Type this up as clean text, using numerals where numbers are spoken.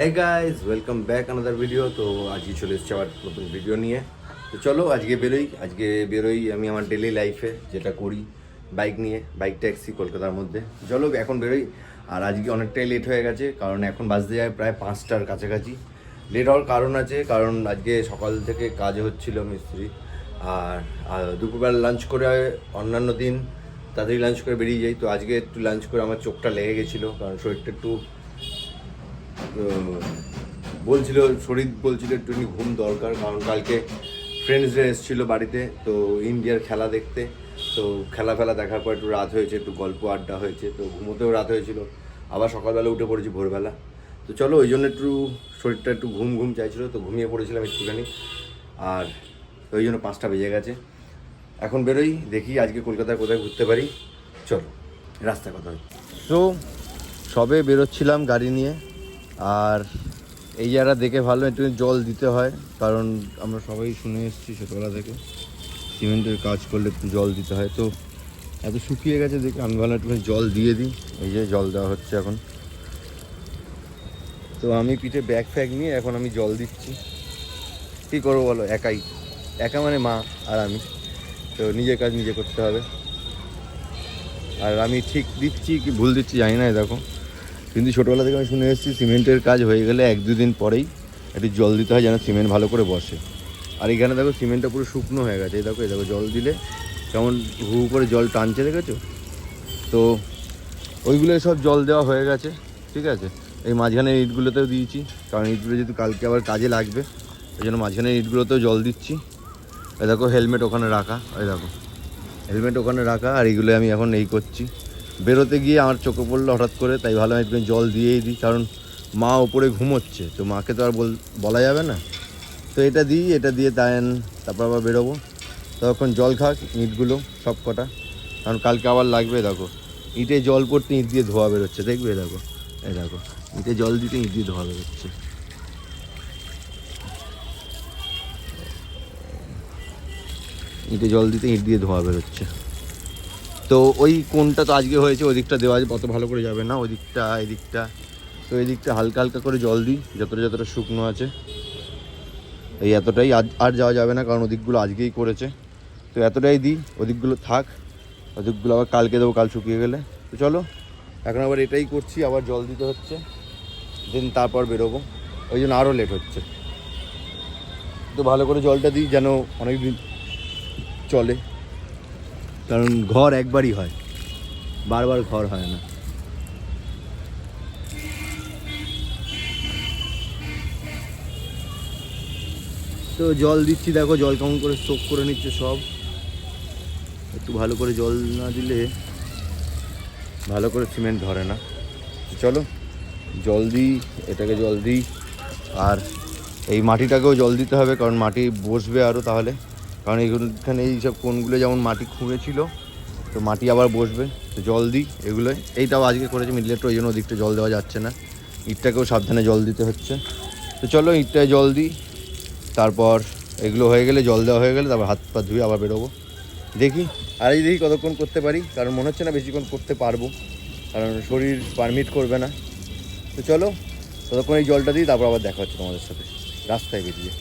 Hey guys, welcome back another video. তো আজকে চলে এসেছি আবার নতুন ভিডিও নিয়ে। তো চলো আজকে বেরোই আমি আমার ডেলি লাইফে যেটা করি বাইক নিয়ে, বাইক ট্যাক্সি কলকাতার মধ্যে। চলো এখন বেরোই। আর আজকে অনেকটাই লেট হয়ে গেছে, কারণ এখন বাজতে যায় প্রায় 5টার কাছাকাছি। লেট হওয়ার কারণ আছে, কারণ আজকে সকাল থেকে কাজ হচ্ছিল মিস্ত্রি। আর দুপুরবেলা লাঞ্চ করে অন্যান্য দিন তাড়াতাড়ি লাঞ্চ করে বেরিয়ে যাই। তো আজকে একটু লাঞ্চ করে আমার চোখটা লেগে গেছিলো, কারণ শরীরটা একটু শরীর বলছিল একটুখানি ঘুম দরকার, কারণ কালকে ফ্রেন্ডসরা এসেছিলো বাড়িতে, তো ইন্ডিয়ার খেলা দেখতে। তো খেলা দেখার পর একটু রাত হয়েছে, একটু গল্প আড্ডা হয়েছে, তো ঘুমোতেও রাত হয়েছিল। আবার সকালবেলা উঠে পড়েছি ভোরবেলা। তো চলো ওই জন্য একটু শরীরটা একটু ঘুম চাইছিলো, তো ঘুমিয়ে পড়েছিলাম একটুখানি। আর ওই জন্য 5টা বেজে গেছে। এখন বেরোই, দেখি আজকে কলকাতায় কোথায় ঘুরতে পারি। চলো রাস্তায় কথা হয়। তো সবে বেরোচ্ছিলাম গাড়ি নিয়ে। আর এই জায়গাটা দেখে ভালো, একটু জল দিতে হয়, কারণ আমরা সবাই শুনে এসেছি ছোটোবেলা থেকে সিমেন্টের কাজ করলে একটু জল দিতে হয়। তো এত শুকিয়ে গেছে দেখে আমি ভালো একটু জল দিয়ে দিই। এই যে জল দেওয়া হচ্ছে এখন। তো আমি পিঠে ব্যাগ ফ্যাগ নিয়ে এখন আমি জল দিচ্ছি। কী করবো বলো, একা মানে মা আর আমি, তো নিজের কাজ নিজে করতে হবে। আর আমি ঠিক দিচ্ছি কি ভুল দিচ্ছি জানি না, দেখো। কিন্তু ছোটোবেলা থেকে আমি শুনে এসেছি সিমেন্টের কাজ হয়ে গেলে 1-2 দিন পরেই একটু জল দিতে হয়, যেন সিমেন্ট ভালো করে বসে। আর এখানে দেখো সিমেন্টটা পুরো শুকনো হয়ে গেছে। এই দেখো জল দিলে কেমন হু করে জল টানছে, দেখেছো? তো ওইগুলো সব জল দেওয়া হয়ে গেছে, ঠিক আছে। এই মাঝখানের ইটগুলোতেও দিয়েছি, কারণ ইটগুলো যেহেতু কালকে আবার কাজে লাগবে, ওই জন্য মাঝখানের ইটগুলোতেও জল দিচ্ছি। এই দেখো হেলমেট ওখানে রাখা, হেলমেট ওখানে রাখা। আর এইগুলো আমি এখন এই করছি। বেরোতে গিয়ে আমার চোখে পড়লো হঠাৎ করে, তাই ভালো একটু জল দিয়েই দিই, কারণ মা ওপরে ঘুমোচ্ছে, তো মাকে তো আর বলা যাবে না। তো এটা দিয়ে তারপর আবার বেরোবো। তখন জল খাক ইঁটগুলো সব কটা, কারণ কালকে আবার লাগবে। দেখো ইঁটে জল পড়তে ইঁট দিয়ে ধোয়া বেরোচ্ছে, দেখবে? দেখো ইঁটে জল দিতে ইঁট দিয়ে ধোয়া বেরোচ্ছে। ইঁটে জল দিতে ইঁট দিয়ে ধোয়া বেরোচ্ছে। তো ওই কোনটা তো আজকে হয়েছে, ওই দিকটা দেওয়া অত ভালো করে যাবে না, এদিকটা। তো এই দিকটা হালকা হালকা করে জল দিই, যতটা শুকনো আছে। এই এতটাই, আর যাওয়া যাবে না, কারণ ওদিকগুলো আজকেই করেছে। তো এতটাই দিই, ওদিকগুলো থাক, ওদিকগুলো আবার কালকে দেবো, কাল শুকিয়ে গেলে। তো চলো এখন আবার এটাই করছি, আবার জল দিতে হচ্ছে, দেন তারপর বেরোবো। ওই জন্য আরও লেট হচ্ছে। তো ভালো করে জলটা দিই যেন অনেক দিন চলে, কারণ ঘর একবারই হয়, বারবার ঘর হয় না। তো জল দিচ্ছি, দেখো জল কেমন করে সোক করে নিচ্ছে সব। একটু ভালো করে জল না দিলে ভালো করে সিমেন্ট ধরে না। চলো জল দিই, এটাকে জল দিই। আর এই মাটিটাকেও জল দিতে হবে, কারণ মাটি বসবে আরও তাহলে, কারণ এইখানে এইসব কোনগুলো যেমন মাটি খুঁড়েছিল, তো মাটি আবার বসবে। তো জল দিই এগুলোই। এইটাও আজকে করেছে মিডলেটটা, ওই জন্য ওদিকটা জল দেওয়া যাচ্ছে না, ইটটাকেও সাবধানে জল দিতে হচ্ছে। তো চলো ইটটায় জল দিই, তারপর এগুলো হয়ে গেলে, জল দেওয়া হয়ে গেলে তারপর হাত পা ধুয়ে আবার বেরোবো। দেখি দেখি কতক্ষণ করতে পারি, কারণ মনে হচ্ছে না বেশিক্ষণ করতে পারবো, কারণ শরীর পারমিট করবে না। তো চলো ততক্ষণ এই জলটা দিই, তারপর আবার দেখা হচ্ছে তোমাদের সাথে রাস্তায় বেরিয়ে।